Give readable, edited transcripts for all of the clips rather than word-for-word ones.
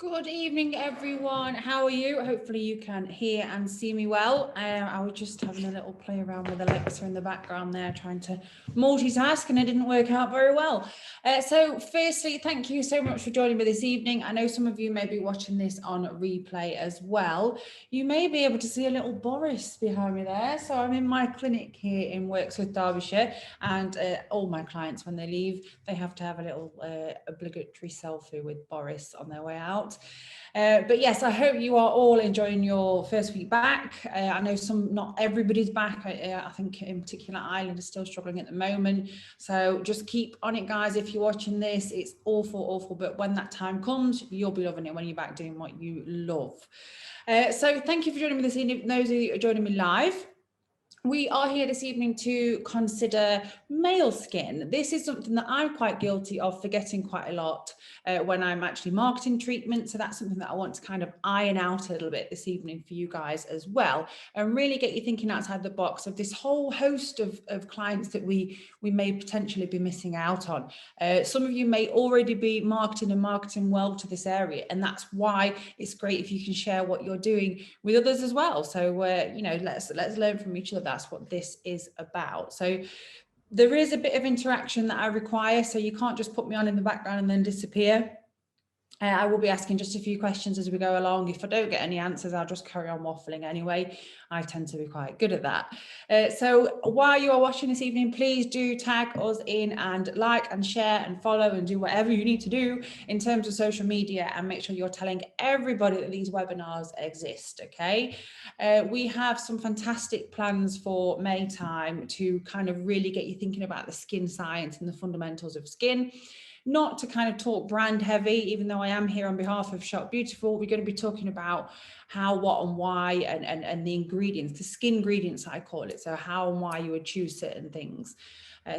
Good evening, everyone. How are you? Hopefully you can hear and see me well. I was just having a little play around with Alexa in the background there, trying to multitask, and it didn't work out very well. So firstly, thank you so much for joining me this evening. I know some of you may be watching this on replay as well. You may be able to see a little Boris behind me there. So I'm in my clinic here in Wirksworth, Derbyshire, and all my clients, when they leave, they have to have a little obligatory selfie with Boris on their way out. But yes, I hope you are all enjoying your first week back. I know not everybody's back. I think in particular Ireland is still struggling at the moment. So just keep on it, guys. If you're watching this, it's awful, but when that time comes, you'll be loving it when you're back doing what you love. So thank you for joining me this evening. Those of you who are joining me live, we are here this evening to consider male skin. This is something that I'm quite guilty of forgetting quite a lot when I'm actually marketing treatment. So that's something that I want to kind of iron out a little bit this evening for you guys as well, and really get you thinking outside the box of this whole host of clients that we may potentially be missing out on. Some of you may already be marketing well to this area, and that's why it's great if you can share what you're doing with others as well. So let's learn from each other. That's what this is about. So there is a bit of interaction that I require, so you can't just put me on in the background and then disappear. I will be asking just a few questions as we go along. If I don't get any answers, I'll just carry on waffling anyway. I tend to be quite good at that. So while you are watching this evening, please do tag us in and like and share and follow and do whatever you need to do in terms of social media, and make sure you're telling everybody that these webinars exist, okay? We have some fantastic plans for May time to kind of really get you thinking about the skin science and the fundamentals of skin. Not to kind of talk brand heavy, even though I am here on behalf of Shop Beautiful. We're going to be talking about how, what, and why, and the ingredients, the skin ingredients, I call it. So how and why you would choose certain things.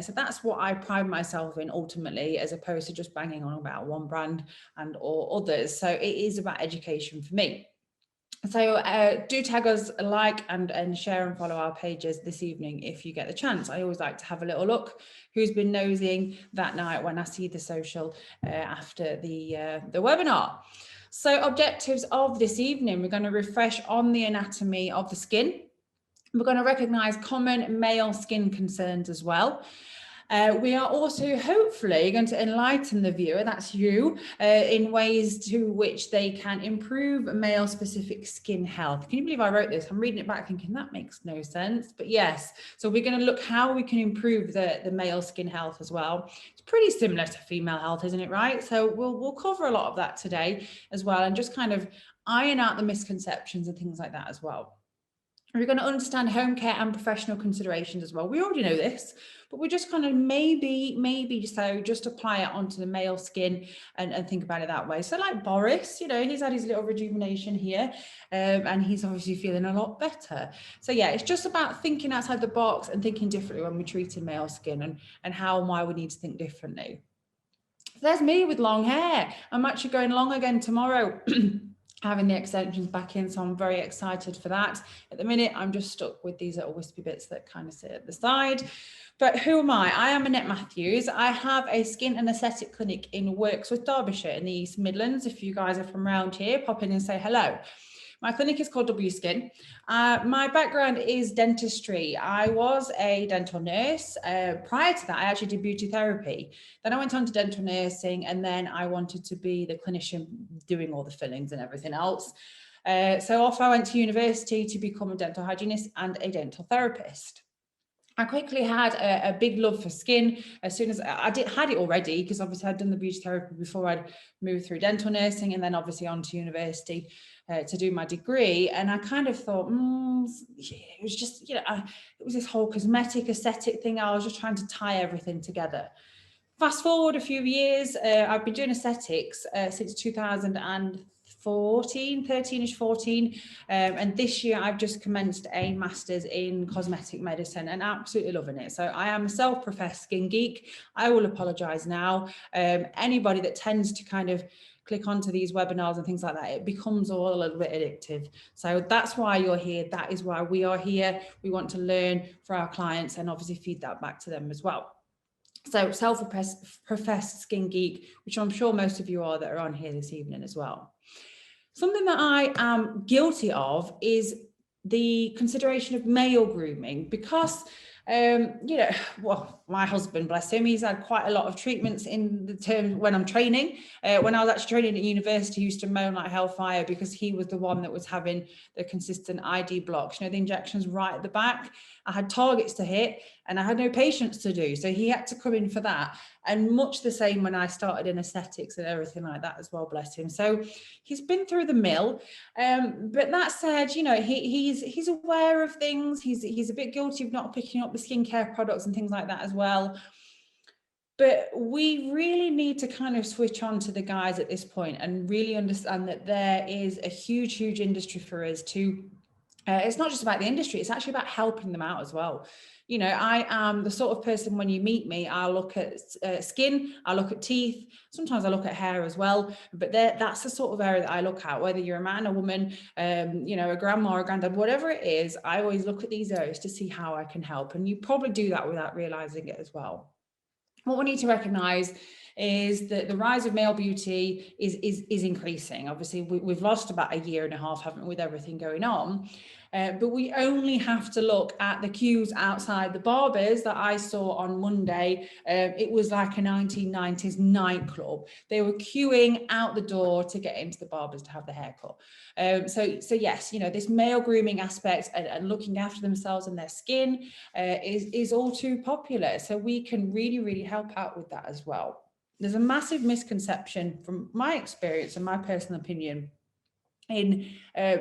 So that's what I pride myself in ultimately, as opposed to just banging on about one brand and or others. So it is about education for me. So do tag us, like and share and follow our pages this evening if you get the chance. I always like to have a little look who's been nosing that night when I see the social after the webinar. So objectives of this evening, we're going to refresh on the anatomy of the skin. We're going to recognise common male skin concerns as well. We are also hopefully going to enlighten the viewer, that's you, in ways to which they can improve male specific skin health. Can you believe I wrote this? I'm reading it back thinking that makes no sense, but yes. So we're going to look how we can improve the male skin health as well. It's pretty similar to female health, isn't it, right? So we'll cover a lot of that today as well, and just kind of iron out the misconceptions and things like that as well. We're going to understand home care and professional considerations as well. We already know this, but we're just kind of maybe so just apply it onto the male skin and think about it that way. So like Boris, you know, he's had his little rejuvenation here and he's obviously feeling a lot better. So yeah, it's just about thinking outside the box and thinking differently when we're treating male skin, and how and why we need to think differently. So there's me with long hair. I'm actually going long again tomorrow. Having the extensions back in, so I'm very excited for that. At the minute, I'm just stuck with these little wispy bits that kind of sit at the side. But who am I? I am Annette Matthews. I have a skin and aesthetic clinic in Wirksworth, Derbyshire in the East Midlands. If you guys are from around here, pop in and say hello. My clinic is called W Skin. My background is dentistry. I was a dental nurse. Prior to that, I actually did beauty therapy. Then I went on to dental nursing, and then I wanted to be the clinician doing all the fillings and everything else. So off I went to university to become a dental hygienist and a dental therapist. I quickly had a big love for skin as soon as had it already, because obviously I'd done the beauty therapy before I'd moved through dental nursing, and then obviously on to university to do my degree. And I kind of thought, it was just, you know, it was this whole cosmetic aesthetic thing. I was just trying to tie everything together. Fast forward a few years, I've been doing aesthetics since 2014, 13ish, 14. And this year I've just commenced a master's in cosmetic medicine and absolutely loving it. So I am a self-professed skin geek. I will apologize now. Anybody that tends to kind of click onto these webinars and things like that, it becomes all a little bit addictive. So that's why you're here. That is why we are here. We want to learn for our clients and obviously feed that back to them as well. So self-professed skin geek, which I'm sure most of you are that are on here this evening as well. Something that I am guilty of is the consideration of male grooming, because well, my husband, bless him, he's had quite a lot of treatments in the term when I'm training. When I was actually training at university, he used to moan like hellfire because he was the one that was having the consistent ID blocks, the injections right at the back. I had targets to hit and I had no patience to do. So he had to come in for that. And much the same when I started in aesthetics and everything like that as well, bless him. So he's been through the mill. But that said, he's aware of things. He's a bit guilty of not picking up the skincare products and things like that as well. But we really need to kind of switch on to the guys at this point and really understand that there is a huge, huge industry for us to, it's not just about the industry, it's actually about helping them out as well. I am the sort of person, when you meet me, I'll look at skin, I'll look at teeth, sometimes I look at hair as well, but that's the sort of area that I look at, whether you're a man, a woman, a grandma or a granddad, whatever it is. I always look at these areas to see how I can help, and you probably do that without realizing it as well. What we need to recognize is that the rise of male beauty is increasing. Obviously, we've lost about a year and a half, haven't we, with everything going on. But we only have to look at the queues outside the barbers that I saw on Monday. It was like a 1990s nightclub. They were queuing out the door to get into the barbers to have the haircut. So yes, this male grooming aspect and looking after themselves and their skin is all too popular. So we can really, really help out with that as well. There's a massive misconception from my experience and my personal opinion in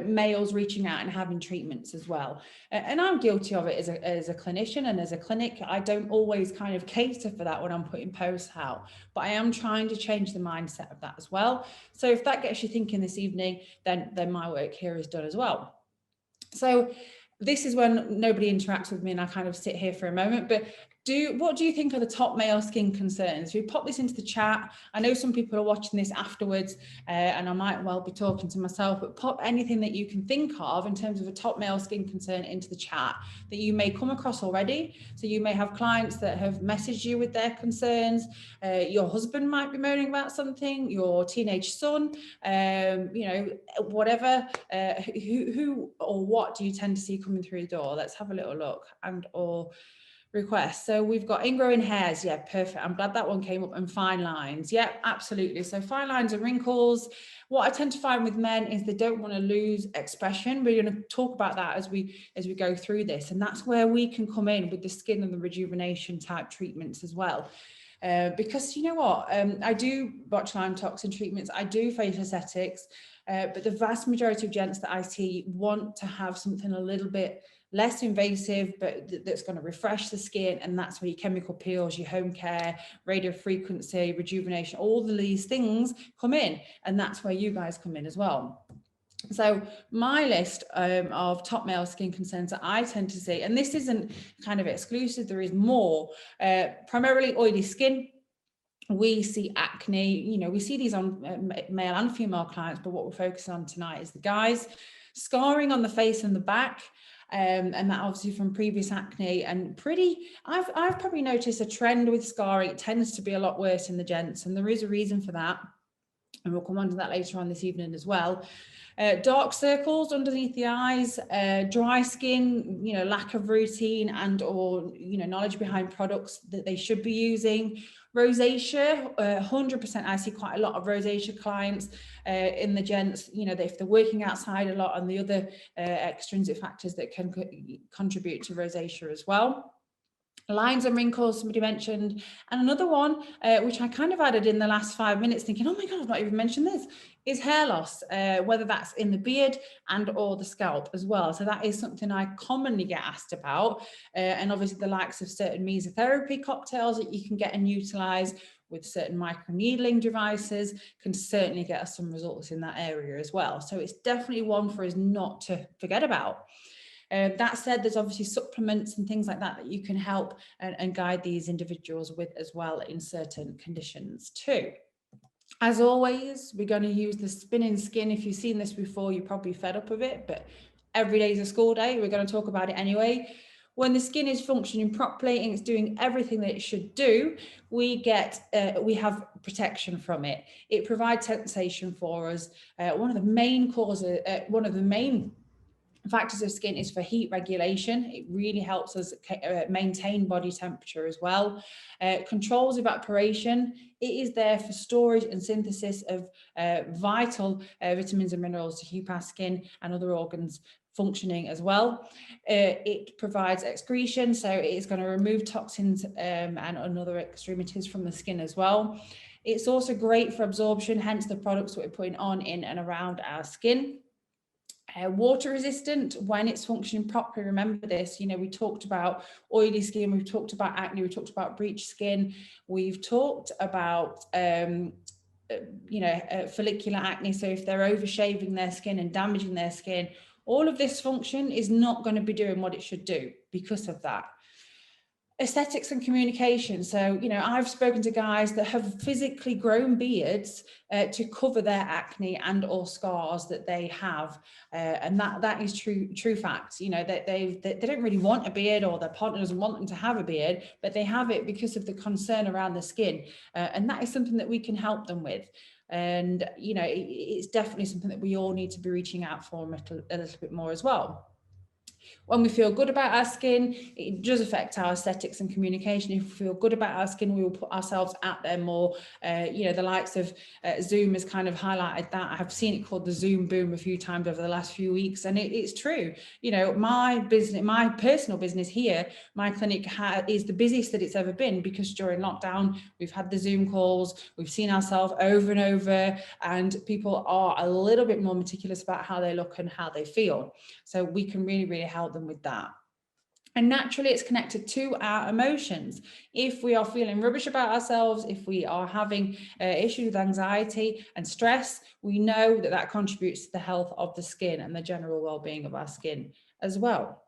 males reaching out and having treatments as well. And I'm guilty of it as a clinician and as a clinic. I don't always kind of cater for that when I'm putting posts out, but I am trying to change the mindset of that as well. So if that gets you thinking this evening, then my work here is done as well. So this is when nobody interacts with me and I kind of sit here for a moment, but what do you think are the top male skin concerns? We pop this into the chat. I know some people are watching this afterwards and I might well be talking to myself, but pop anything that you can think of in terms of a top male skin concern into the chat that you may come across already. So you may have clients that have messaged you with their concerns. Your husband might be moaning about something, your teenage son, whatever. Who or what do you tend to see coming through the door? Let's have a little look. And or requests. So we've got ingrowing hairs. Yeah, perfect. I'm glad that one came up. And fine lines. Yeah, absolutely. So fine lines and wrinkles. What I tend to find with men is they don't want to lose expression. We're going to talk about that as we go through this. And that's where we can come in with the skin and the rejuvenation type treatments as well. Because you know what, I do botulinum toxin treatments, I do facial aesthetics, but the vast majority of gents that I see want to have something a little bit less invasive, but that's going to refresh the skin. And that's where your chemical peels, your home care, radio frequency, rejuvenation, all of these things come in. And that's where you guys come in as well. So my list of top male skin concerns that I tend to see, and this isn't kind of exclusive, there is more, primarily oily skin. We see acne, we see these on male and female clients, but what we're focusing on tonight is the guys. Scarring on the face and the back, and that obviously from previous acne, and I've probably noticed a trend with scarring. It tends to be a lot worse in the gents, and there is a reason for that. And we'll come on to that later on this evening as well. Dark circles underneath the eyes, dry skin, lack of routine and or, knowledge behind products that they should be using. Rosacea, 100%. I see quite a lot of rosacea clients in the gents, if they're working outside a lot, and the other extrinsic factors that can contribute to rosacea as well. Lines and wrinkles, somebody mentioned. And another one, which I kind of added in the last 5 minutes thinking, oh my God, I've not even mentioned this, is hair loss, whether that's in the beard and or the scalp as well. So that is something I commonly get asked about. And obviously the likes of certain mesotherapy cocktails that you can get and utilize with certain microneedling devices can certainly get us some results in that area as well. So it's definitely one for us not to forget about. That said, there's obviously supplements and things like that you can help and guide these individuals with as well in certain conditions too. As always, we're going to use the spinning skin. If you've seen this before, you're probably fed up of it, but every day is a school day. We're going to talk about it anyway. When the skin is functioning properly and it's doing everything that it should do, we have protection from it. It provides sensation for us. One of the main factors of skin is for heat regulation. It really helps us maintain body temperature as well. Controls evaporation. It is there for storage and synthesis of vital vitamins and minerals to keep our skin and other organs functioning as well. It provides excretion, so it is going to remove toxins and other extremities from the skin as well. It's also great for absorption, hence the products that we're putting on, in and around our skin. Water resistant when it's functioning properly. Remember this, we talked about oily skin, we've talked about acne, we've talked about breached skin, we've talked about follicular acne. So if they're overshaving their skin and damaging their skin, all of this function is not going to be doing what it should do because of that. Aesthetics and communication. So, I've spoken to guys that have physically grown beards to cover their acne and or scars that they have. And that is true fact. That they don't really want a beard, or their partner doesn't want them to have a beard, but they have it because of the concern around the skin. And that is something that we can help them with. And, it's definitely something that we all need to be reaching out for a little bit more as well. When we feel good about our skin, it does affect our aesthetics and communication. If we feel good about our skin, we will put ourselves out there more. The likes of Zoom has kind of highlighted that. I have seen it called the Zoom boom a few times over the last few weeks, and it's true. My personal business here, my clinic is the busiest that it's ever been, because during lockdown, we've had the Zoom calls, we've seen ourselves over and over, and people are a little bit more meticulous about how they look and how they feel. So we can really, really help them with that. And naturally, it's connected to our emotions. If we are feeling rubbish about ourselves, if we are having issues with anxiety and stress, we know that contributes to the health of the skin and the general well-being of our skin as well.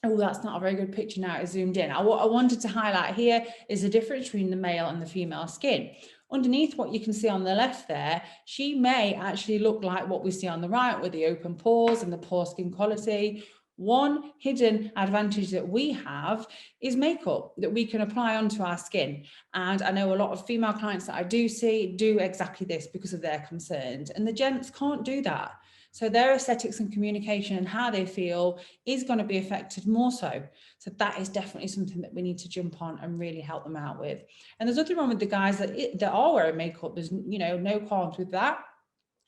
Oh, that's not a very good picture now, it's zoomed in. What I wanted to highlight here is the difference between the male and the female skin. Underneath what you can see on the left there, she may actually look like what we see on the right, with the open pores and the poor skin quality. One hidden advantage that we have is makeup that we can apply onto our skin. And I know a lot of female clients that I do see do exactly this because of their concerns, and the gents can't do that. So their aesthetics and communication and how they feel is going to be affected more so. So that is definitely something that we need to jump on and really help them out with. And there's nothing wrong with the guys that are wearing makeup. There's no qualms with that.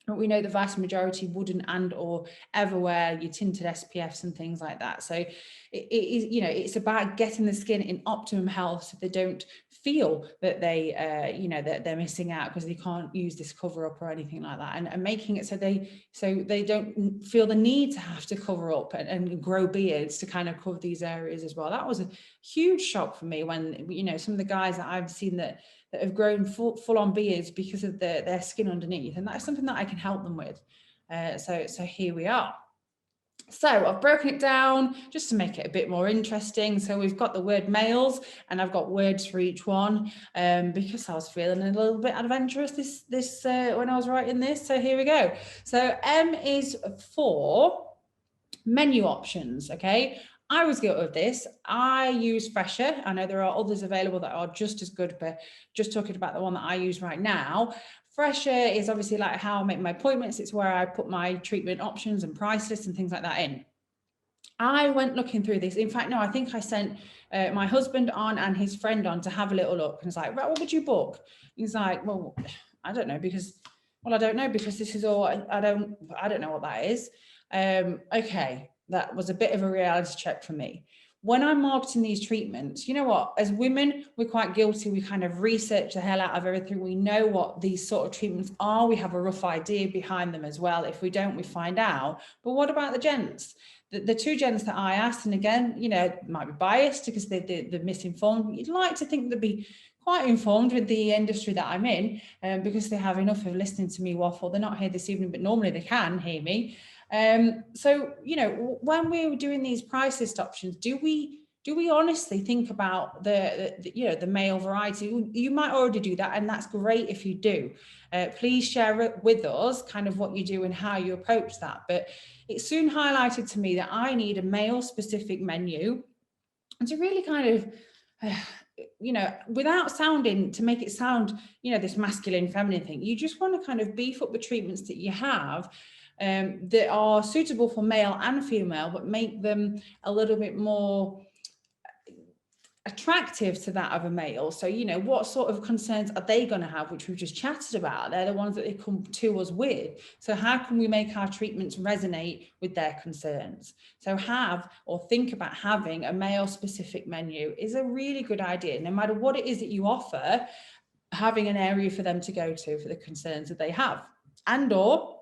But we know the vast majority wouldn't and or ever wear your tinted SPFs and things like that. So it is, it's about getting the skin in optimum health, so they don't feel that that they're missing out because they can't use this cover up or anything like that, and making it so they don't feel the need to have to cover up and grow beards to kind of cover these areas as well. That was a huge shock for me when, some of the guys that I've seen that have grown full on beards because of their skin underneath, and that's something that I can help them with. So here we are. So I've broken it down just to make it a bit more interesting. So we've got the word males, and I've got words for each one, because I was feeling a little bit adventurous this when I was writing this. So here we go. So M is for menu options. Okay. I was guilty of this. I use Fresher. I know there are others available that are just as good, but just talking about the one that I use right now. Fresher is obviously like how I make my appointments. It's where I put my treatment options and price lists and things like that in. I went looking through this. In fact, no, I think I sent my husband on and his friend on to have a little look. And it's like, right, what would you book? He's like, well, I don't know because this is all, I don't know what that is. Okay. That was a bit of a reality check for me. When I'm marketing these treatments, you know what, as women, we're quite guilty. We kind of research the hell out of everything. We know what these sort of treatments are. We have a rough idea behind them as well. If we don't, we find out. But what about the gents? The two gents that I asked, and again, might be biased because they're misinformed. You'd like to think they'd be quite informed with the industry that I'm in, because they have enough of listening to me waffle. They're not here this evening, but normally they can hear me. So, when we were doing these price list options, do we honestly think about the male variety? You might already do that, and that's great if you do. Please share it with us, kind of what you do and how you approach that. But it soon highlighted to me that I need a male specific menu and to really kind of, without sounding, to make it sound, this masculine, feminine thing, you just want to kind of beef up the treatments that you have that are suitable for male and female, but make them a little bit more attractive to that of a male. So, what sort of concerns are they going to have, which we've just chatted about? They're the ones that they come to us with. So how can we make our treatments resonate with their concerns? So think about having a male specific menu is a really good idea. No matter what it is that you offer, having an area for them to go to for the concerns that they have, and or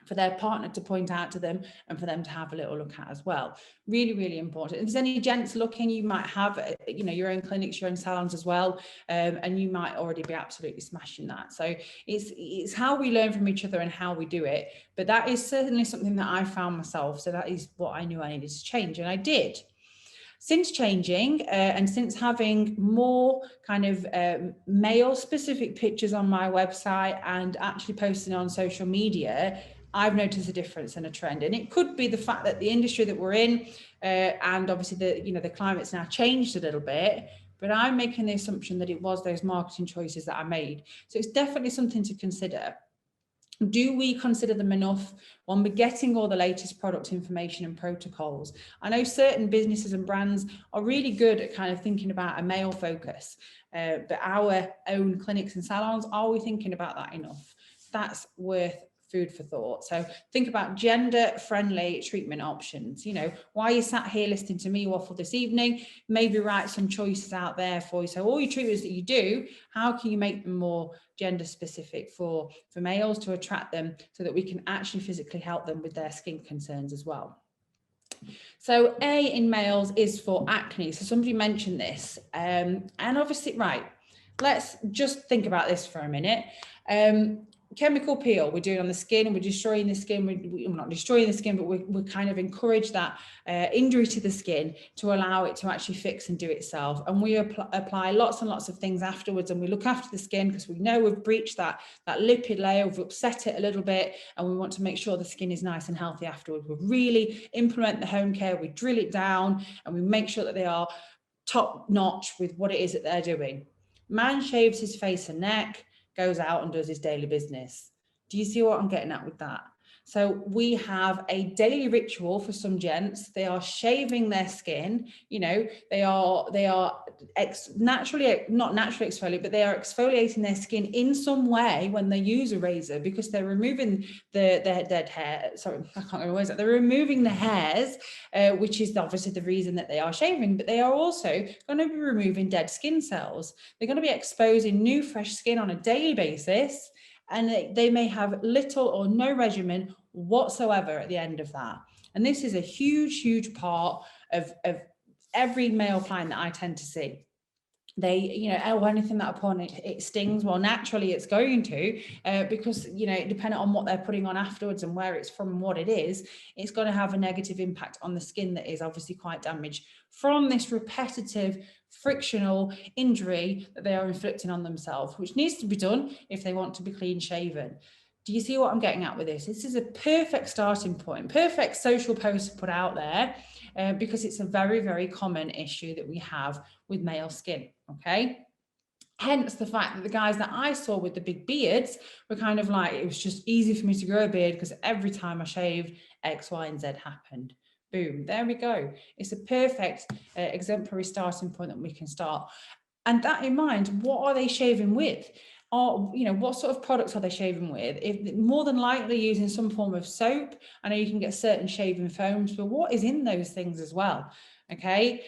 for their partner to point out to them and for them to have a little look at as well. Really, really important. If there's any gents looking, you might have, your own clinics, your own salons as well, and you might already be absolutely smashing that. So it's how we learn from each other and how we do it. But that is certainly something that I found myself. So that is what I knew I needed to change, and I did. Since changing and since having more kind of male specific pictures on my website and actually posting on social media, I've noticed a difference and a trend. And it could be the fact that the industry that we're in and obviously the climate's now changed a little bit, but I'm making the assumption that it was those marketing choices that I made. So it's definitely something to consider. Do we consider them enough when we're getting all the latest product information and protocols? I know certain businesses and brands are really good at kind of thinking about a male focus, but our own clinics and salons, are we thinking about that enough? That's worth food for thought. So think about gender-friendly treatment options. While you sat here listening to me waffle this evening, maybe write some choices out there for you. So all your treatments that you do, how can you make them more gender specific for males to attract them so that we can actually physically help them with their skin concerns as well? So A in males is for acne. So somebody mentioned this, and obviously, right, let's just think about this for a minute. Chemical peel we're doing on the skin, and we're destroying the skin. We're not destroying the skin, but we kind of encourage that injury to the skin to allow it to actually fix and do itself. And we apply lots and lots of things afterwards, and we look after the skin because we know we've breached that lipid layer, we've upset it a little bit, and we want to make sure the skin is nice and healthy afterwards. We really implement the home care, we drill it down, and we make sure that they are top notch with what it is that they're doing. Man shaves his face and neck, goes out and does his daily business. Do you see what I'm getting at with that? So we have a daily ritual for some gents. They are shaving their skin. They are naturally, not naturally exfoliate, but they are exfoliating their skin in some way when they use a razor, because they're removing the dead hair. Sorry, I can't remember words. They're removing the hairs, which is obviously the reason that they are shaving, but they are also going to be removing dead skin cells. They're going to be exposing new fresh skin on a daily basis, and they may have little or no regimen whatsoever at the end of that. And this is a huge, huge part of every male client that I tend to see. They, anything that upon it stings, well, naturally it's going to, because, depending on what they're putting on afterwards and where it's from and what it is, it's going to have a negative impact on the skin that is obviously quite damaged from this repetitive frictional injury that they are inflicting on themselves, which needs to be done if they want to be clean shaven. Do you see what I'm getting at with this? This is a perfect starting point, perfect social post to put out there, because it's a very, very common issue that we have with male skin, okay? Hence the fact that the guys that I saw with the big beards were kind of like, it was just easy for me to grow a beard because every time I shaved, X, Y, and Z happened. Boom, there we go. It's a perfect exemplary starting point that we can start. And that in mind, what are they shaving with? Or, what sort of products are they shaving with? If more than likely using some form of soap. I know you can get certain shaving foams, but what is in those things as well? Okay,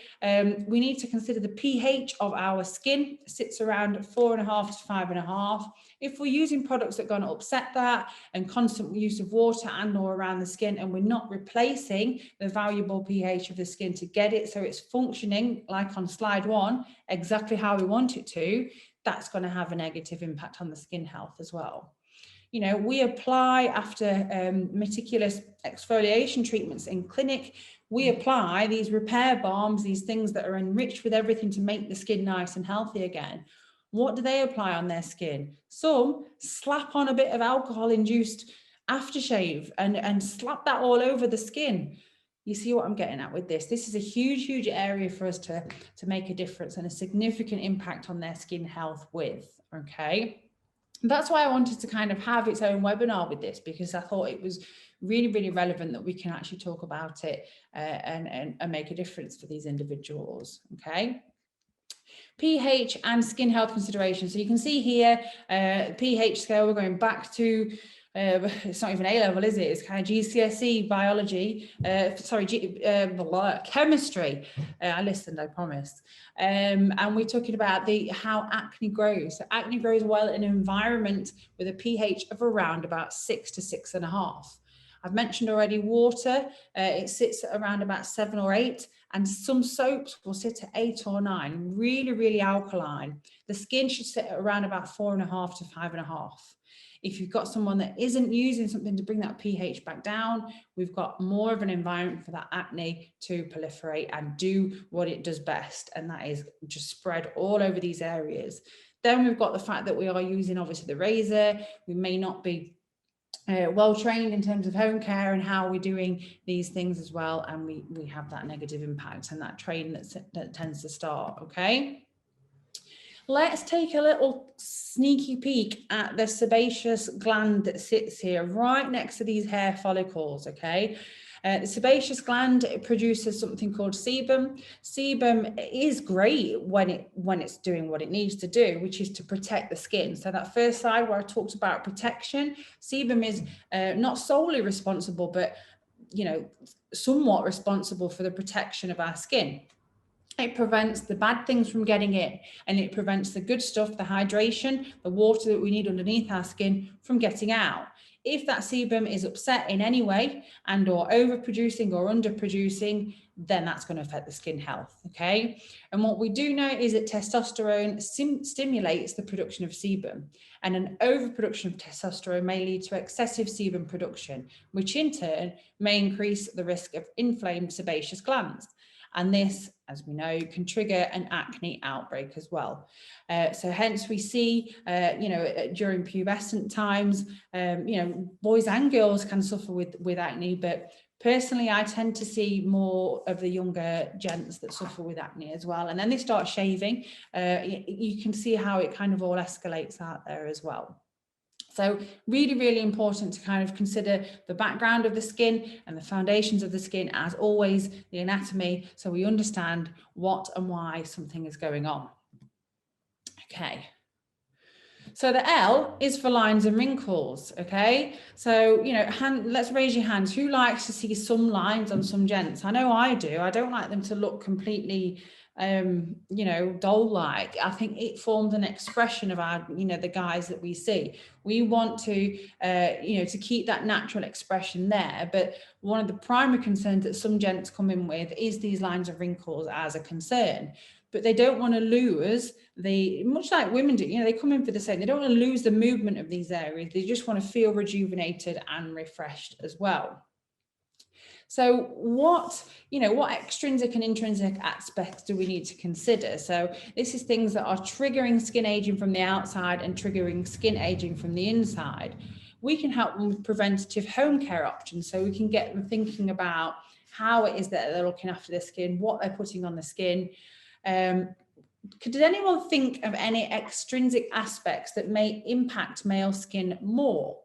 we need to consider the pH of our skin. It sits around 4.5 to 5.5. If we're using products that are going to upset that, and constant use of water and or around the skin, and we're not replacing the valuable pH of the skin to get it so it's functioning, like on slide 1, exactly how we want it to, that's going to have a negative impact on the skin health as well. We apply, after meticulous exfoliation treatments in clinic, we apply these repair balms, these things that are enriched with everything to make the skin nice and healthy again. What do they apply on their skin? Some slap on a bit of alcohol-induced aftershave and slap that all over the skin. You see what I'm getting at with this? This is a huge area for us to make a difference and a significant impact on their skin health with, okay? That's why I wanted to kind of have its own webinar with this, because I thought it was really relevant that we can actually talk about it and make a difference for these individuals, okay? pH and skin health considerations. So you can see here, pH scale, we're going back to, it's not even A-level, is it? It's kind of GCSE biology, chemistry. I listened, I promise. And we're talking about how acne grows. So acne grows well in an environment with a pH of around about 6 to 6.5. I've mentioned already water, it sits at around about 7 or 8, and some soaps will sit at 8 or 9, really alkaline. The skin should sit at around about 4.5 to 5.5. If you've got someone that isn't using something to bring that pH back down, we've got more of an environment for that acne to proliferate and do what it does best, and that is just spread all over these areas. Then we've got the fact that we are using obviously the razor. We may not be well trained in terms of home care and how we're doing these things as well, and we have that negative impact and that training that tends to start. Okay, let's take a little sneaky peek at the sebaceous gland that sits here right next to these hair follicles. Okay, the sebaceous gland, it produces something called sebum. Sebum is great when it's doing what it needs to do, which is to protect the skin. So that first slide where I talked about protection, sebum is not solely responsible, but somewhat responsible for the protection of our skin. It prevents the bad things from getting in, and it prevents the good stuff, the hydration, the water that we need underneath our skin from getting out. If that sebum is upset in any way and or overproducing or underproducing, then that's going to affect the skin health, okay? And what we do know is that testosterone stimulates the production of sebum, and an overproduction of testosterone may lead to excessive sebum production, which in turn may increase the risk of inflamed sebaceous glands. And this, as we know, can trigger an acne outbreak as well. So hence we see, during pubescent times, boys and girls can suffer with acne, but personally, I tend to see more of the younger gents that suffer with acne as well. And then they start shaving. You can see how it kind of all escalates out there as well. So really important to kind of consider the background of the skin and the foundations of the skin, as always, the anatomy, so we understand what and why something is going on. Okay. So the L is for lines and wrinkles, okay? So, let's raise your hands. Who likes to see some lines on some gents? I know I do. I don't like them to look completely doll-like. I think it forms an expression of our, the guys that we see. We want to, to keep that natural expression there. But one of the primary concerns that some gents come in with is these lines of wrinkles as a concern. But they don't want to lose much like women do, they come in for the same. They don't want to lose the movement of these areas. They just want to feel rejuvenated and refreshed as well. So what extrinsic and intrinsic aspects do we need to consider? So this is things that are triggering skin aging from the outside and triggering skin aging from the inside. We can help them with preventative home care options, so we can get them thinking about how it is that they're looking after their skin, what they're putting on the skin. Did anyone think of any extrinsic aspects that may impact male skin more?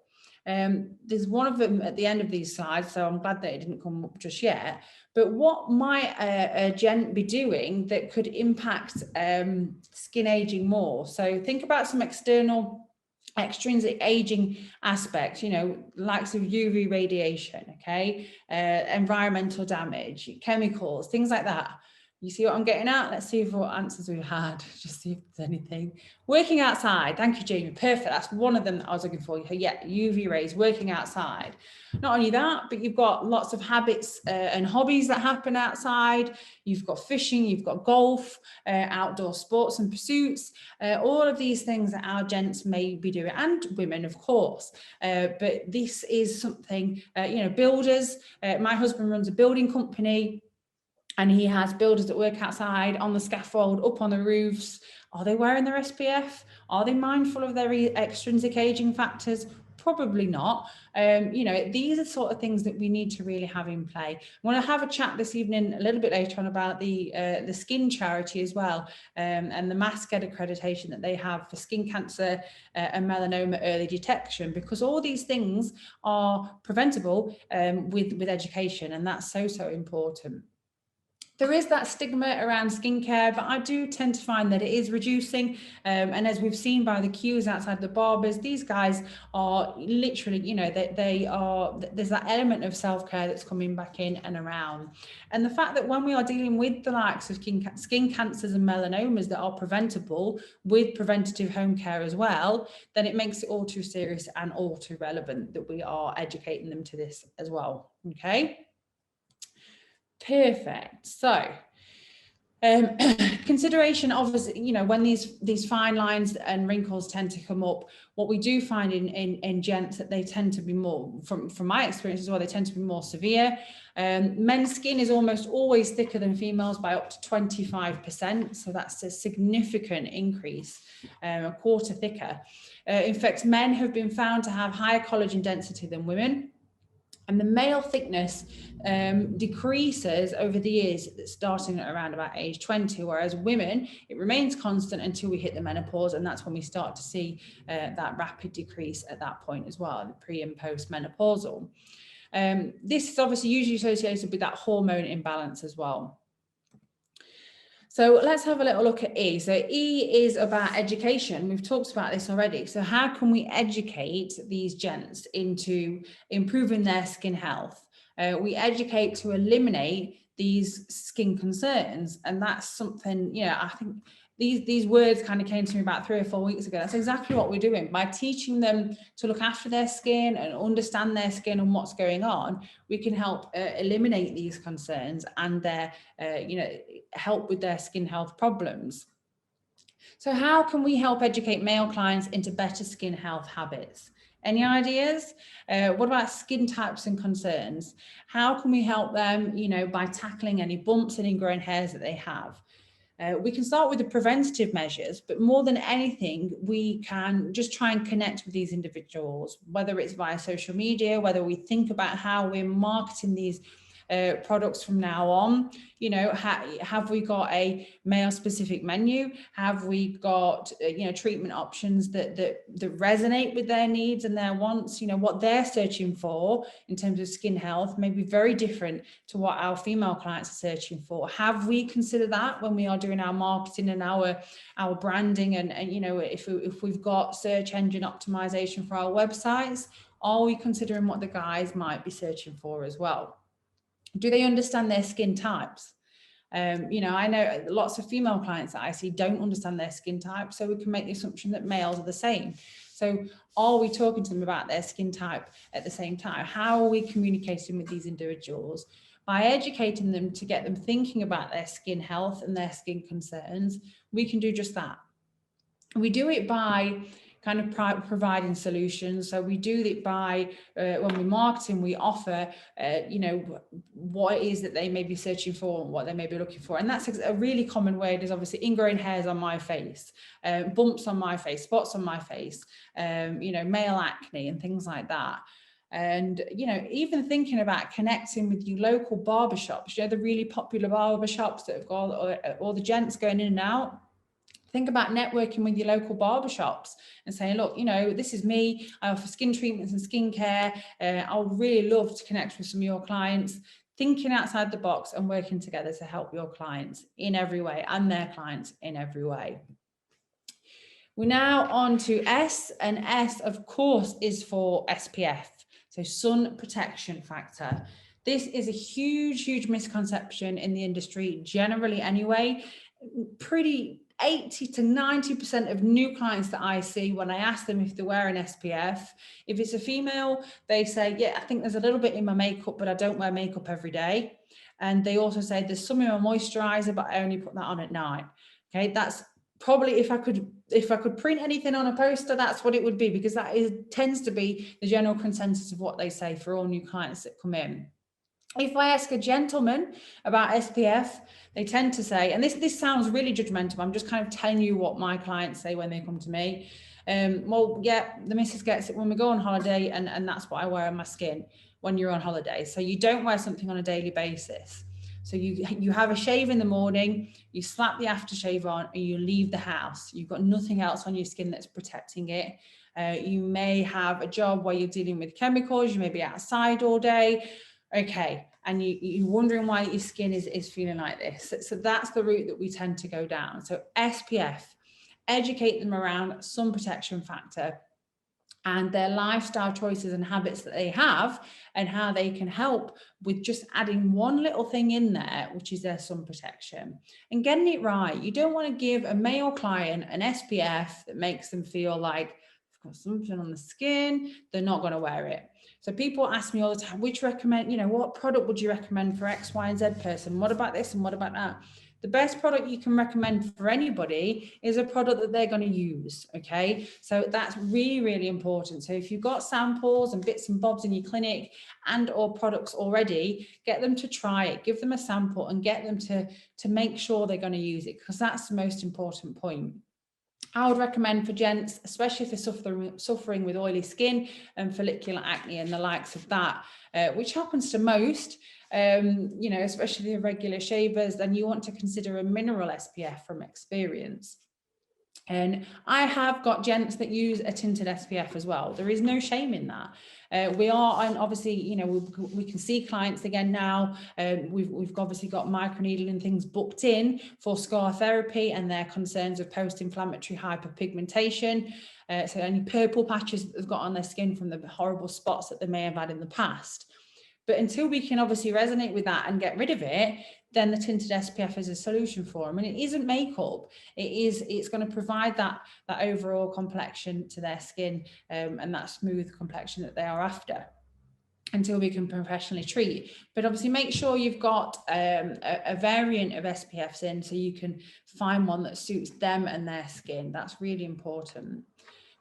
There's one of them at the end of these slides, so I'm glad that it didn't come up just yet. But what might a gent be doing that could impact skin aging more? So think about some extrinsic aging aspects, likes of UV radiation, okay, environmental damage, chemicals, things like that. You see what I'm getting at? Let's see what answers we had. Just see if there's anything. Working outside. Thank you, Jamie. Perfect. That's one of them that I was looking for. Yeah, UV rays, working outside. Not only that, but you've got lots of habits and hobbies that happen outside. You've got fishing, you've got golf, outdoor sports and pursuits. All of these things that our gents may be doing, and women, of course. But this is something, builders. My husband runs a building company, and he has builders that work outside on the scaffold, up on the roofs. Are they wearing their SPF? Are they mindful of their extrinsic aging factors? Probably not. You know, these are sort of things that we need to really have in play. I want to have a chat this evening, a little bit later on, about the skin charity as well, and the MASCED accreditation that they have for skin cancer and melanoma early detection, because all these things are preventable with education, and that's so important. There is that stigma around skincare, but I do tend to find that it is reducing. And as we've seen by the queues outside the barbers, these guys are literally, you know, they are, there's that element of self-care that's coming back in and around. And the fact that when we are dealing with the likes of skin cancers and melanomas that are preventable with preventative home care as well, then it makes it all too serious and all too relevant that we are educating them to this as well. Okay. Perfect. So consideration, obviously, you know, when these fine lines and wrinkles tend to come up, what we do find in gents that they tend to be more, from my experience as well, they tend to be more severe. Men's skin is almost always thicker than females by up to 25%. So that's a significant increase, a quarter thicker. In fact, men have been found to have higher collagen density than women. And the male thickness decreases over the years, starting at around about age 20, whereas women, it remains constant until we hit the menopause, and that's when we start to see that rapid decrease at that point as well, the pre and post menopausal. This is obviously usually associated with that hormone imbalance as well. So let's have a little look at E. So E is about education. We've talked about this already. So how can we educate these gents into improving their skin health? We educate to eliminate these skin concerns. And that's something, you know, I think these words kind of came to me about 3 or 4 weeks ago. That's exactly what we're doing. By teaching them to look after their skin and understand their skin and what's going on, we can help eliminate these concerns and their, you know, help with their skin health problems. So how can we help educate male clients into better skin health habits? Any ideas? What about skin types and concerns? How can we help them, you know, by tackling any bumps and ingrown hairs that they have? We can start with the preventative measures, but more than anything, we can just try and connect with these individuals, whether it's via social media, whether we think about how we're marketing these products from now on. You know, have we got a male specific menu? Have we got you know, treatment options that resonate with their needs and their wants? You know, what they're searching for in terms of skin health may be very different to what our female clients are searching for. Have we considered that when we are doing our marketing and our branding? And you know, if we've got search engine optimization for our websites, are we considering what the guys might be searching for as well? Do they understand their skin types? You know, I know lots of female clients that I see don't understand their skin type, so we can make the assumption that males are the same. So are we talking to them about their skin type at the same time? How are we communicating with these individuals? By educating them to get them thinking about their skin health and their skin concerns, we can do just that. We do it by kind of providing solutions. So we do it by, when we're marketing, we offer, you know, what it is that they may be searching for and what they may be looking for. And that's a really common way. There's obviously ingrown hairs on my face, bumps on my face, spots on my face, you know, male acne and things like that. And, you know, even thinking about connecting with your local barbershops, you know, the really popular barbershops that have got all the gents going in and out. Think about networking with your local barbershops and saying, look, you know, this is me. I offer skin treatments and skincare. I would really love to connect with some of your clients. Thinking outside the box and working together to help your clients in every way and their clients in every way. We're now on to S, and S, of course, is for SPF, so sun protection factor. This is a huge misconception in the industry generally anyway. Pretty 80 to 90% of new clients that I see, when I ask them if they wear an SPF, if it's a female, they say, yeah, I think there's a little bit in my makeup, but I don't wear makeup every day. And they also say there's some in my moisturizer, but I only put that on at night. Okay, that's probably, if I could print anything on a poster, that's what it would be, because that tends to be the general consensus of what they say for all new clients that come in. If I ask a gentleman about SPF, they tend to say, and this sounds really judgmental, I'm just kind of telling you what my clients say when they come to me. Well, yeah, the missus gets it when we go on holiday, and that's what I wear on my skin when you're on holiday. So you don't wear something on a daily basis. So you have a shave in the morning, you slap the aftershave on, and you leave the house. You've got nothing else on your skin that's protecting it. You may have a job where you're dealing with chemicals, you may be outside all day. Okay, and you're wondering why your skin is feeling like this. So that's the route that we tend to go down. So SPF, educate them around sun protection factor and their lifestyle choices and habits that they have, and how they can help with just adding one little thing in there, which is their sun protection, and getting it right. You don't want to give a male client an SPF that makes them feel like they've got something on the skin, they're not going to wear it. So people ask me all the time, which recommend, what product would you recommend for X, Y, and Z person? What about this and what about that? The best product you can recommend for anybody is a product that they're going to use, okay? So that's really, really important. So if you've got samples and bits and bobs in your clinic and or products already, get them to try it, give them a sample and get them to make sure they're going to use it, because that's the most important point. I would recommend for gents, especially if they're suffering with oily skin and follicular acne and the likes of that, which happens to most, especially the regular shavers, then you want to consider a mineral SPF from experience. And I have got gents that use a tinted SPF as well. There is no shame in that. We are, and obviously, we can see clients again now. We've obviously got microneedling things booked in for scar therapy and their concerns of post-inflammatory hyperpigmentation. So any purple patches that they've got on their skin from the horrible spots that they may have had in the past. But until we can obviously resonate with that and get rid of it, then the tinted SPF is a solution for them. And it isn't makeup. It's going to provide that overall complexion to their skin, and that smooth complexion that they are after, until we can professionally treat. But obviously make sure you've got a variant of SPFs in, so you can find one that suits them and their skin. That's really important.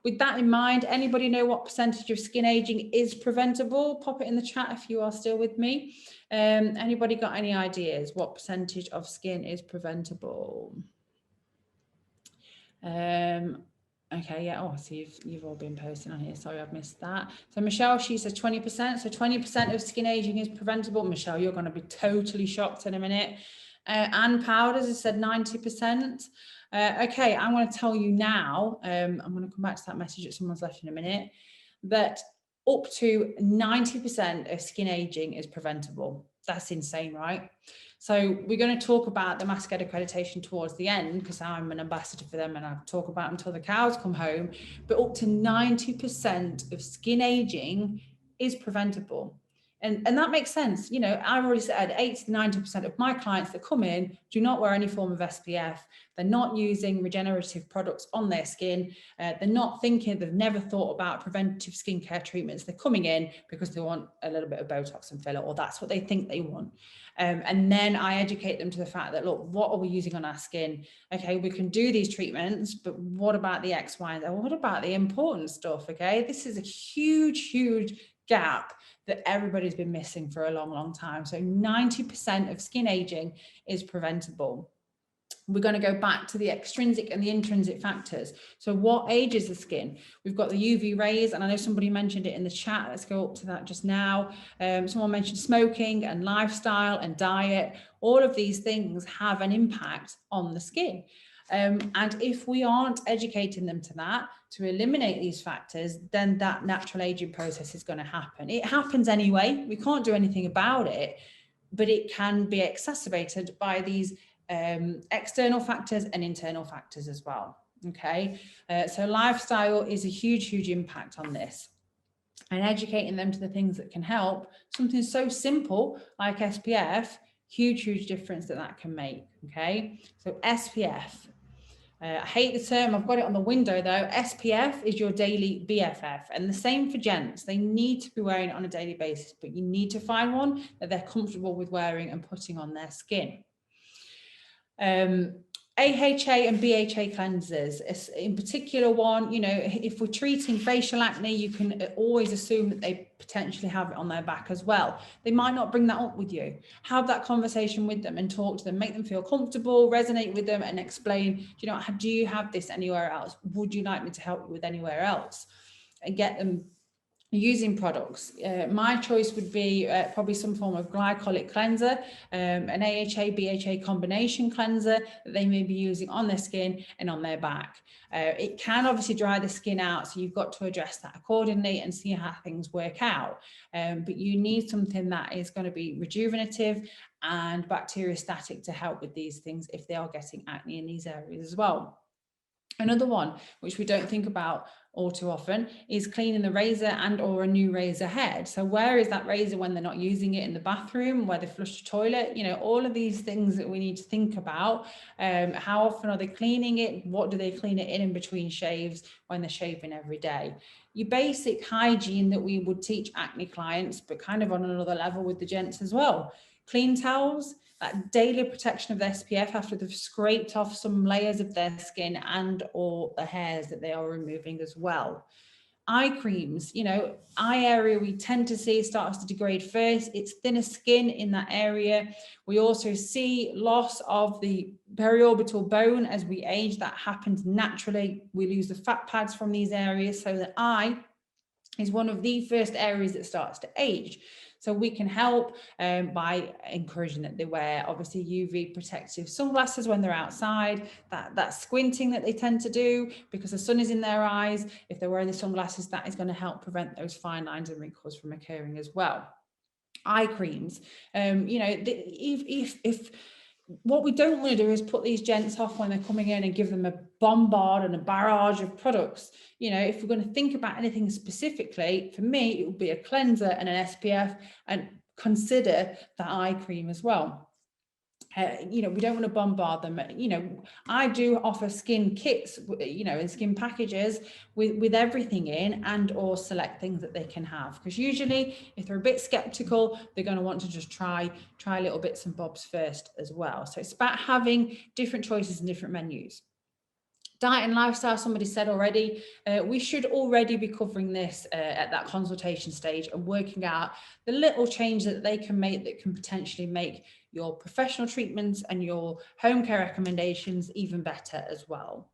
With that in mind, anybody know what percentage of skin aging is preventable? Pop it in the chat if you are still with me. Anybody got any ideas what percentage of skin is preventable? Okay, yeah. Oh, so you've all been posting on here. Sorry, I've missed that. So Michelle, she said 20%. So 20% of skin aging is preventable. Michelle, you're going to be totally shocked in a minute. Anne Powders has said 90%. Okay, I'm going to tell you now, I'm going to come back to that message that someone's left in a minute, that up to 90% of skin aging is preventable. That's insane, right? So we're going to talk about the Masquerade accreditation towards the end, because I'm an ambassador for them and I talk about them until the cows come home. But up to 90% of skin aging is preventable. And that makes sense. I've already said 80 to 90% of my clients that come in do not wear any form of SPF. They're not using regenerative products on their skin. They're not thinking, they've never thought about preventive skincare treatments. They're coming in because they want a little bit of Botox and filler, or that's what they think they want. And then I educate them to the fact that, look, what are we using on our skin? Okay, we can do these treatments, but what about the X, Y, and Z? What about the important stuff? Okay, this is a huge, huge gap that everybody's been missing for a long, long time. So 90% of skin aging is preventable. We're going to go back to the extrinsic and the intrinsic factors. So what ages the skin? We've got the UV rays, and I know somebody mentioned it in the chat. Let's go up to that just now. Someone mentioned smoking and lifestyle and diet. All of these things have an impact on the skin. And if we aren't educating them to that, to eliminate these factors, then that natural aging process is going to happen. It happens anyway. We can't do anything about it, but it can be exacerbated by these external factors and internal factors as well. Okay, so lifestyle is a huge, huge impact on this, and educating them to the things that can help. Something so simple like SPF, huge, huge difference that can make. Okay, so SPF. I hate the term, I've got it on the window though. SPF is your daily BFF, and the same for gents. They need to be wearing it on a daily basis, but you need to find one that they're comfortable with wearing and putting on their skin. AHA and BHA cleansers, in particular one, you know, if we're treating facial acne, you can always assume that they potentially have it on their back as well. They might not bring that up with you. Have that conversation with them and talk to them, make them feel comfortable, resonate with them and explain, do you have this anywhere else? Would you like me to help you with anywhere else? And get them using products. My choice would be probably some form of glycolic cleanser, an AHA BHA combination cleanser that they may be using on their skin and on their back. It can obviously dry the skin out, so you've got to address that accordingly and see how things work out. But you need something that is going to be rejuvenative and bacteriostatic to help with these things if they are getting acne in these areas as well. Another one, which we don't think about all too often, is cleaning the razor and or a new razor head. So where is that razor when they're not using it in the bathroom, where they flush the toilet? All of these things that we need to think about. How often are they cleaning it? What do they clean it in between shaves when they're shaving every day? Your basic hygiene that we would teach acne clients, but kind of on another level with the gents as well. Clean towels, that daily protection of the SPF after they've scraped off some layers of their skin and or the hairs that they are removing as well. Eye creams, eye area we tend to see starts to degrade first. It's thinner skin in that area. We also see loss of the periorbital bone as we age. That happens naturally. We lose the fat pads from these areas, so the eye is one of the first areas that starts to age. So we can help by encouraging that they wear obviously UV protective sunglasses when they're outside, that squinting that they tend to do because the sun is in their eyes. If they're wearing the sunglasses, that is going to help prevent those fine lines and wrinkles from occurring as well. Eye creams, if what we don't want to do is put these gents off when they're coming in and give them a bombard and a barrage of products. If we're going to think about anything specifically, for me, it would be a cleanser and an SPF, and consider the eye cream as well. We don't want to bombard them. I do offer skin kits, and skin packages with everything in, and or select things that they can have, because usually if they're a bit skeptical, they're going to want to just try little bits and bobs first as well. So it's about having different choices and different menus. Diet and lifestyle, somebody said already, we should already be covering this at that consultation stage and working out the little change that they can make that can potentially make your professional treatments and your home care recommendations even better as well.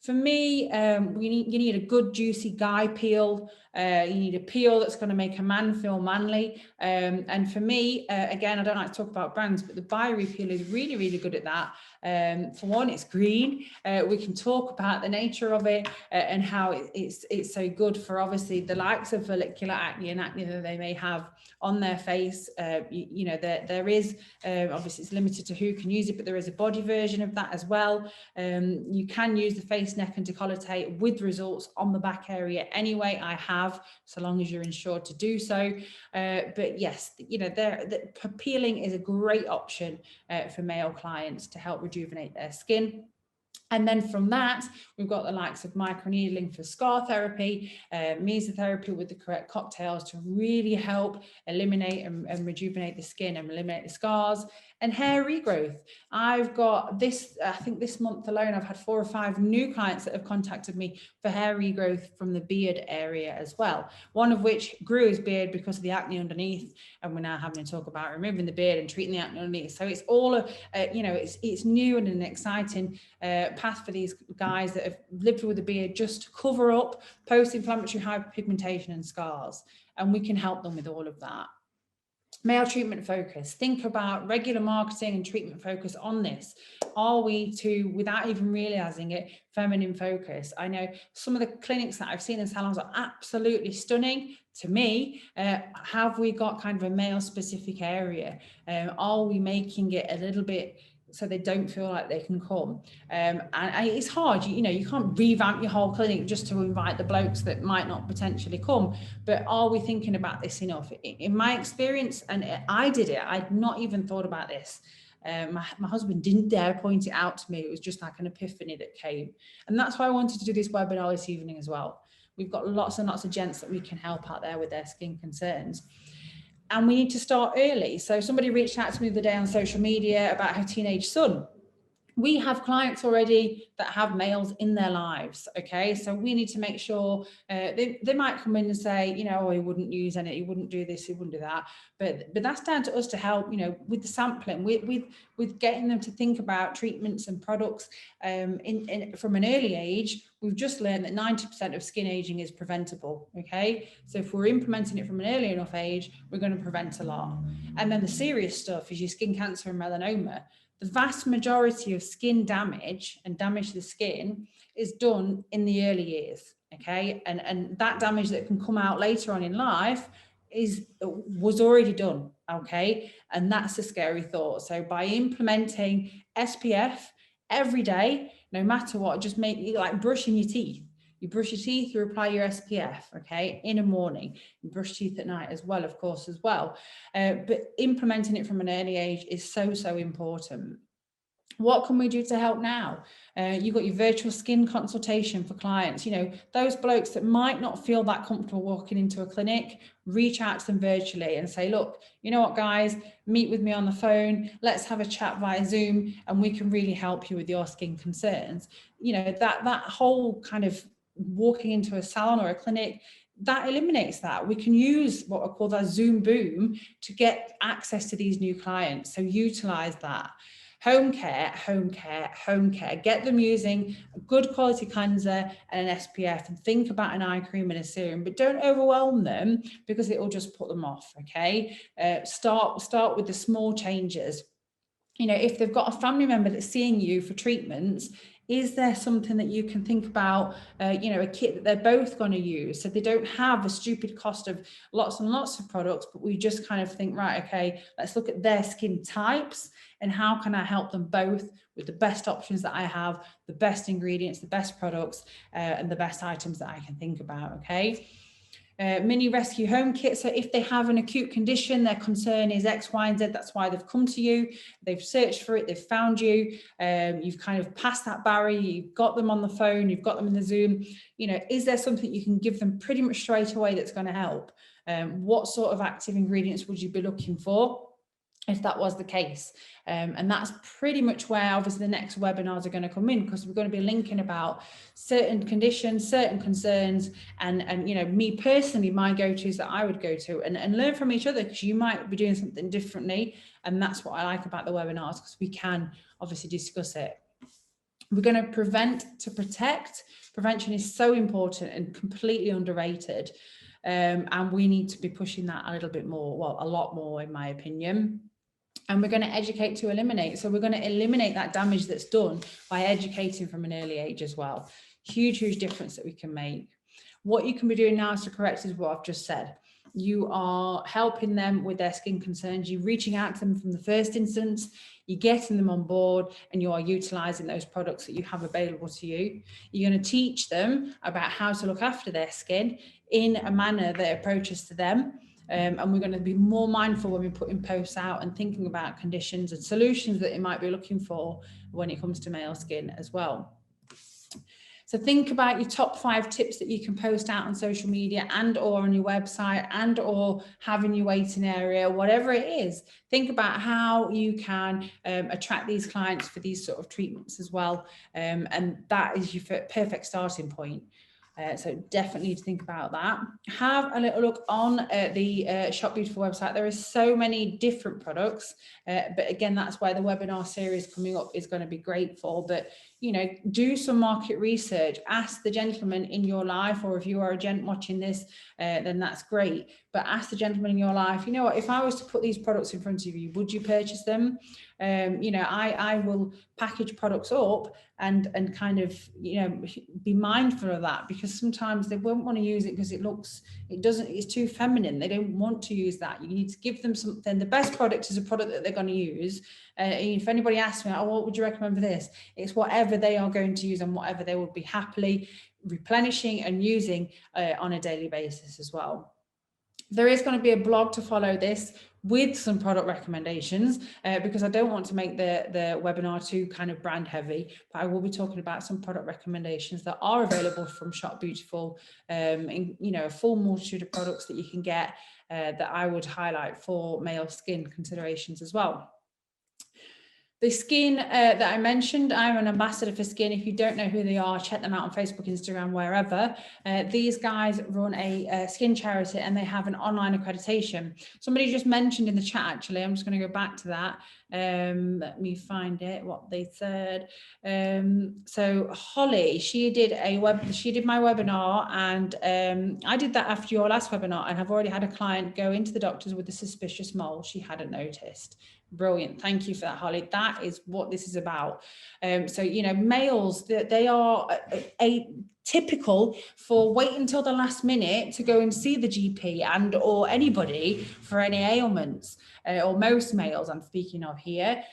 For me, you need a good juicy guy peel. You need a peel that's going to make a man feel manly. And for me, again, I don't like to talk about brands, but the Bio peel is really, really good at that. For one, it's green. We can talk about the nature of it and how it's so good for obviously the likes of follicular acne and acne that they may have on their face. There is, obviously it's limited to who can use it, but there is a body version of that as well. You can use the face, neck and décolleté with results on the back area anyway. I have, so long as you're insured to do so. But yes, the peeling is a great option for male clients to help rejuvenate their skin. And then from that, we've got the likes of microneedling for scar therapy, mesotherapy with the correct cocktails to really help eliminate and rejuvenate the skin and eliminate the scars, and hair regrowth. I've got this, I think this month alone, I've had 4 or 5 new clients that have contacted me for hair regrowth from the beard area as well. One of which grew his beard because of the acne underneath, and we're now having to talk about removing the beard and treating the acne underneath. So it's all, it's new and an exciting path for these guys that have lived with a beard just to cover up post-inflammatory hyperpigmentation and scars, and we can help them with all of that. Male treatment focus. Think about regular marketing and treatment focus on this. Are we to, without even realizing it, feminine focus? I know some of the clinics that I've seen in salons are absolutely stunning to me. Have we got kind of a male specific area? Are we making it a little bit so they don't feel like they can come? And it's hard, you can't revamp your whole clinic just to invite the blokes that might not potentially come, but are we thinking about this enough? In my experience, and I did it, I'd not even thought about this. My husband didn't dare point it out to me. It was just like an epiphany that came. And that's why I wanted to do this webinar this evening as well. We've got lots and lots of gents that we can help out there with their skin concerns. And we need to start early. So somebody reached out to me the other day on social media about her teenage son. we have clients already that have males in their lives, okay? So we need to make sure they might come in and say, you know, oh, he wouldn't use any, he wouldn't do this, he wouldn't do that. But that's down to us to help, you know, with the sampling, with getting them to think about treatments and products from an early age. We've just learned that 90% of skin aging is preventable, okay? So if we're implementing it from an early enough age, we're going to prevent a lot. And then the serious stuff is your skin cancer and melanoma. The vast majority of skin damage and damage to the skin is done in the early years, okay? And that damage that can come out later on in life was already done, okay? And that's a scary thought. So by implementing SPF every day, no matter what, just make it like brushing your teeth. You brush your teeth, you apply your SPF, okay, in the morning. You brush teeth at night as well, of course, as well. But implementing it from an early age is so, so important. What can we do to help now? You've got your virtual skin consultation for clients. You know, those blokes that might not feel that comfortable walking into a clinic, reach out to them virtually and say, look, you know what, guys, meet with me on the phone. Let's have a chat via Zoom and we can really help you with your skin concerns. You know, that whole kind of walking into a salon or a clinic, that eliminates that. We can use what are called our Zoom boom to get access to these new clients. So utilize that. Home care, home care, home care. Get them using a good quality cleanser and an SPF, and think about an eye cream and a serum, but don't overwhelm them because it will just put them off, okay? Start with the small changes. You know, if they've got a family member that's seeing you for treatments, is there something that you can think about, you know, a kit that they're both going to use, so they don't have a stupid cost of lots and lots of products, but we just kind of think, right, okay, let's look at their skin types and how can I help them both with the best options that I have, the best ingredients, the best products, and the best items that I can think about, okay? Mini rescue home kit. So if they have an acute condition, their concern is X, Y, and Z, that's why they've come to you, they've searched for it, they've found you, you've kind of passed that barrier, you've got them on the phone, you've got them in the Zoom. You know, is there something you can give them pretty much straight away that's going to help? What sort of active ingredients would you be looking for if that was the case? And that's pretty much where obviously the next webinars are going to come in, because we're going to be linking about certain conditions, certain concerns, and you know, me personally, my go-tos that I would go to and learn from each other, because you might be doing something differently. And that's what I like about the webinars, because we can obviously discuss it. We're going to prevent to protect. Prevention is so important and completely underrated. And we need to be pushing that a little bit more, well, a lot more in my opinion. And we're going to educate to eliminate. So we're going to eliminate that damage that's done by educating from an early age as well. Huge, huge difference that we can make. What you can be doing now to correct is what I've just said. You are helping them with their skin concerns. You're reaching out to them from the first instance. You're getting them on board, and you are utilizing those products that you have available to you. You're going to teach them about how to look after their skin in a manner that approaches to them. And we're going to be more mindful when we're putting posts out and thinking about conditions and solutions that it might be looking for when it comes to male skin as well. So think about your top 5 tips that you can post out on social media and or on your website and or have in your waiting area, whatever it is. Think about how you can attract these clients for these sort of treatments as well. And that is your perfect starting point. So definitely need to think about that. Have a little look on the Shop Beautiful website. There are so many different products, but again, that's where the webinar series coming up is going to be great for. But you know, do some market research, ask the gentleman in your life, or if you are a gent watching this, then that's great. But ask the gentleman in your life, you know what, if I was to put these products in front of you, would you purchase them? You know, I will package products up and kind of, you know, be mindful of that, because sometimes they won't want to use it because it's too feminine. They don't want to use that. You need to give them something. The best product is a product that they're going to use. If anybody asks me, oh, what would you recommend for this? It's whatever they are going to use and whatever they would be happily replenishing and using on a daily basis as well. There is going to be a blog to follow this with some product recommendations because I don't want to make the webinar too kind of brand heavy, but I will be talking about some product recommendations that are available from Shop Beautiful, in, you know, a full multitude of products that you can get that I would highlight for male skin considerations as well. The Skin that I mentioned, I'm an ambassador for Skin. If you don't know who they are, check them out on Facebook, Instagram, wherever. These guys run a skin charity and they have an online accreditation. Somebody just mentioned in the chat, actually, I'm just going to go back to that. Let me find it, what they said. So Holly, she did my webinar, and I did that after your last webinar, and I've already had a client go into the doctors with a suspicious mole she hadn't noticed. Brilliant. Thank you for that, Holly. That is what this is about. So, you know, males, they are a typical for wait until the last minute to go and see the GP and or anybody for any ailments, or most males I'm speaking of here.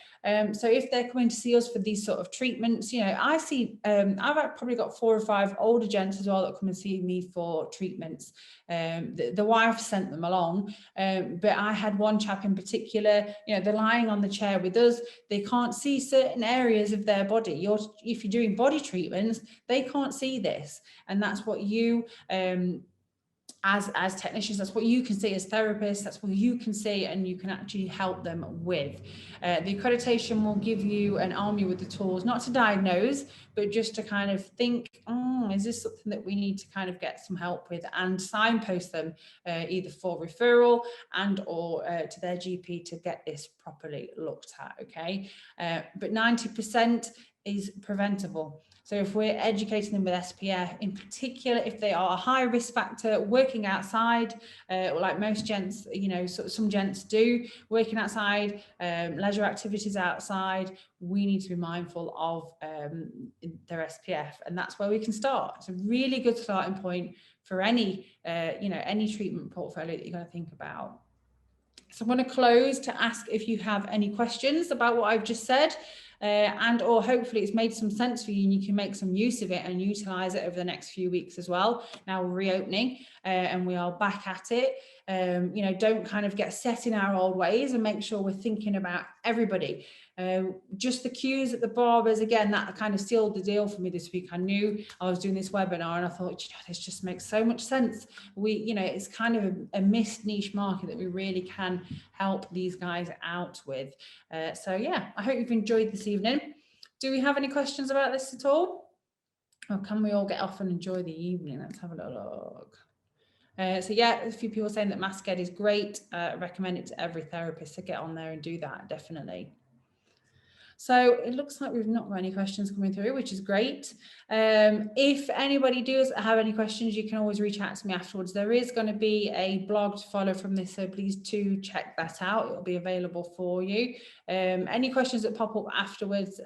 So if they're coming to see us for these sort of treatments, you know, I see, I've probably got 4 or 5 older gents as well that come and see me for treatments. The wife sent them along, but I had one chap in particular, you know, they're lying on the chair with us, they can't see certain areas of their body. If you're doing body treatments, they can't see this, and that's what you, as technicians, that's what you can see as therapists, that's what you can see, and you can actually help them with. The accreditation will give you an army with the tools, not to diagnose, but just to kind of think, is this something that we need to kind of get some help with, and signpost them either for referral and or to their GP to get this properly looked at, okay? But 90% is preventable. So if we're educating them with SPF, in particular, if they are a high risk factor, working outside, like most gents, you know, some gents do, working outside, leisure activities outside, we need to be mindful of their SPF, and that's where we can start. It's a really good starting point for any, you know, any treatment portfolio that you're going to think about. So I'm going to close to ask if you have any questions about what I've just said. And or hopefully it's made some sense for you and you can make some use of it and utilize it over the next few weeks as well. Now we're reopening and we are back at it. You know, don't kind of get set in our old ways, and make sure we're thinking about everybody. Just the queues at the barbers, again, that kind of sealed the deal for me this week. I knew I was doing this webinar and I thought, you know, this just makes so much sense. You know, it's kind of a missed niche market that we really can help these guys out with. So yeah, I hope you've enjoyed this evening. Do we have any questions about this at all? Or can we all get off and enjoy the evening? Let's have a little look. So yeah, a few people saying that Mask Ed is great. Recommend it to every therapist to get on there and do that, definitely. So it looks like we've not got any questions coming through, which is great. If anybody does have any questions, you can always reach out to me afterwards. There is going to be a blog to follow from this, so please do check that out. It'll be available for you. Any questions that pop up afterwards,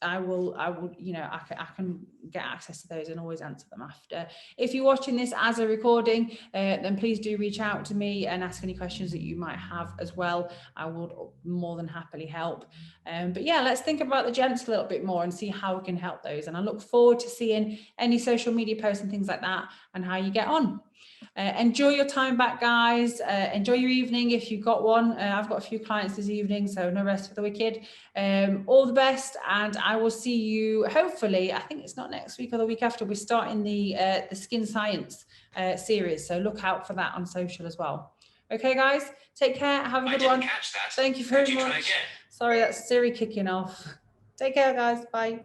I will, you know, I can get access to those and always answer them after. If you're watching this as a recording, then please do reach out to me and ask any questions that you might have as well. I would more than happily help. But yeah, let's think about the gents a little bit more and see how we can help those. And I look forward to seeing any social media posts and things like that and how you get on. Enjoy your time back, guys. Enjoy your evening if you've got one. I've got a few clients this evening, so no rest for the wicked. All the best, and I will see you hopefully, I think it's not next week or the week after, we're starting the Skin Science series, so look out for that on social as well. Okay, guys, take care. Have a good one. Thank you very much. Sorry, that's Siri kicking off. Take care, guys. Bye.